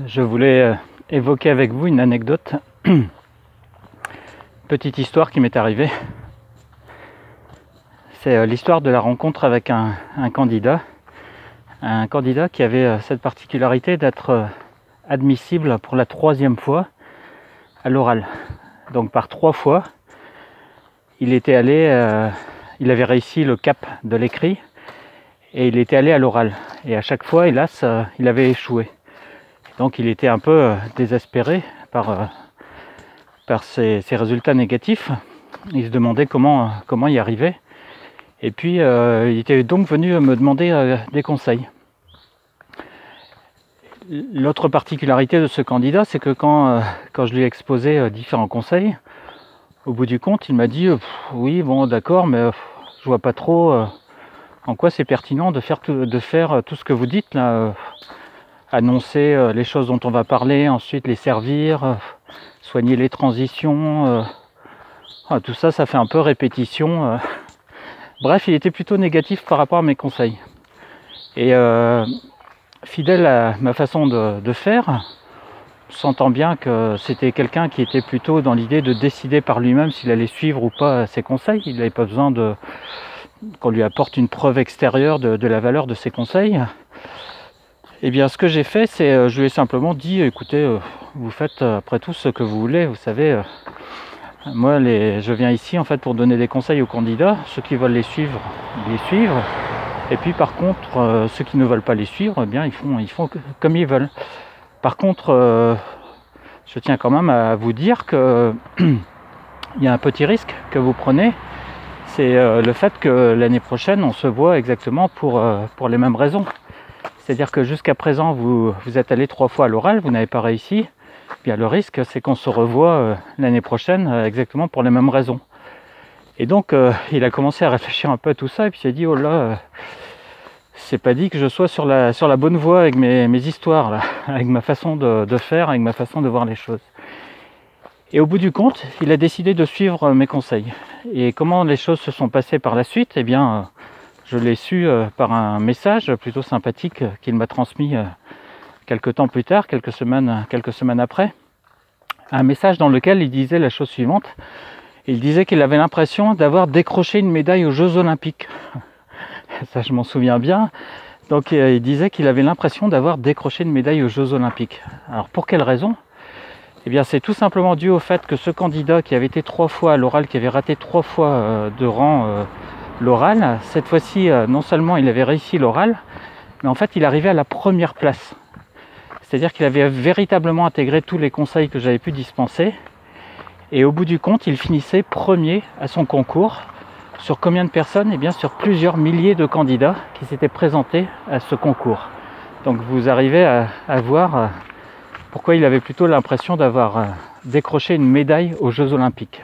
Je voulais évoquer avec vous une anecdote, petite histoire qui m'est arrivée. C'est l'histoire de la rencontre avec un candidat qui avait cette particularité d'être admissible pour la 3e fois à l'oral. Donc par 3 fois, il était allé, il avait réussi le cap de l'écrit et il était allé à l'oral. Et à chaque fois, hélas, il avait échoué. Donc il était un peu désespéré par ces résultats négatifs. Il se demandait comment y arriver. Et puis il était donc venu me demander des conseils. L'autre particularité de ce candidat, c'est que quand je lui ai exposé différents conseils, au bout du compte, il m'a dit oui, bon, d'accord, mais je vois pas trop en quoi c'est pertinent de faire tout ce que vous dites là. Annoncer les choses dont on va parler, ensuite les servir, soigner les transitions, tout ça, ça fait un peu répétition. Bref, il était plutôt négatif par rapport à mes conseils. Et fidèle à ma façon de faire, sentant bien que c'était quelqu'un qui était plutôt dans l'idée de décider par lui-même s'il allait suivre ou pas ses conseils. Il n'avait pas besoin qu'on lui apporte une preuve extérieure de la valeur de ses conseils. Eh bien, ce que j'ai fait, c'est je lui ai simplement dit, écoutez, vous faites après tout ce que vous voulez. Vous savez, moi, je viens ici en fait pour donner des conseils aux candidats. Ceux qui veulent les suivre, ils les suivent. Et puis, par contre, ceux qui ne veulent pas les suivre, eh bien, ils font comme ils veulent. Par contre, je tiens quand même à vous dire que il y a un petit risque que vous prenez. C'est le fait que l'année prochaine, on se voit exactement pour les mêmes raisons. C'est-à-dire que jusqu'à présent, vous êtes allé 3 fois à l'oral, vous n'avez pas réussi. Bien, le risque, c'est qu'on se revoit l'année prochaine exactement pour les mêmes raisons. Et donc, il a commencé à réfléchir un peu à tout ça, et puis il s'est dit, oh là, c'est pas dit que je sois sur la bonne voie avec mes histoires, là, avec ma façon de faire, avec ma façon de voir les choses. Et au bout du compte, il a décidé de suivre mes conseils. Et comment les choses se sont passées par la suite, eh bien, je l'ai su par un message plutôt sympathique qu'il m'a transmis quelques temps plus tard, quelques semaines après. Un message dans lequel il disait la chose suivante. Il disait qu'il avait l'impression d'avoir décroché une médaille aux Jeux Olympiques. Ça, je m'en souviens bien. Donc, il disait qu'il avait l'impression d'avoir décroché une médaille aux Jeux Olympiques. Alors, pour quelle raison ? Eh bien, c'est tout simplement dû au fait que ce candidat qui avait été 3 fois à l'oral, qui avait raté 3 fois de rang l'oral, cette fois-ci, non seulement il avait réussi l'oral, mais en fait, il arrivait à la première place. C'est-à-dire qu'il avait véritablement intégré tous les conseils que j'avais pu dispenser. Et au bout du compte, il finissait premier à son concours. Sur combien de personnes ? Eh bien, sur plusieurs milliers de candidats qui s'étaient présentés à ce concours. Donc, vous arrivez à voir pourquoi il avait plutôt l'impression d'avoir décroché une médaille aux Jeux Olympiques.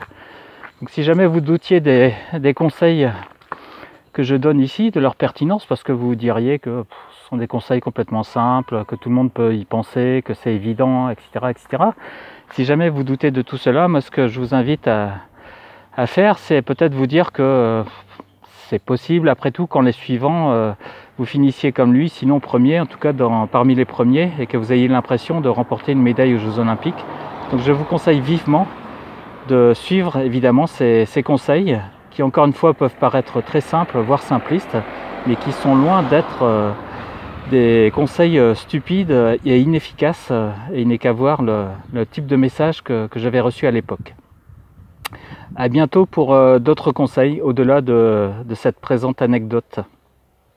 Donc, si jamais vous doutiez des conseils que je donne ici, de leur pertinence, parce que vous diriez que ce sont des conseils complètement simples, que tout le monde peut y penser, que c'est évident, etc., etc. Si jamais vous doutez de tout cela, moi ce que je vous invite à faire, c'est peut-être vous dire que c'est possible, après tout, qu'en les suivant, vous finissiez comme lui, sinon premier, en tout cas parmi les premiers, et que vous ayez l'impression de remporter une médaille aux Jeux Olympiques. Donc je vous conseille vivement de suivre évidemment ces conseils, qui encore une fois peuvent paraître très simples, voire simplistes, mais qui sont loin d'être des conseils stupides et inefficaces, et il n'est qu'à voir le type de message que j'avais reçu à l'époque. À bientôt pour d'autres conseils au-delà de cette présente anecdote.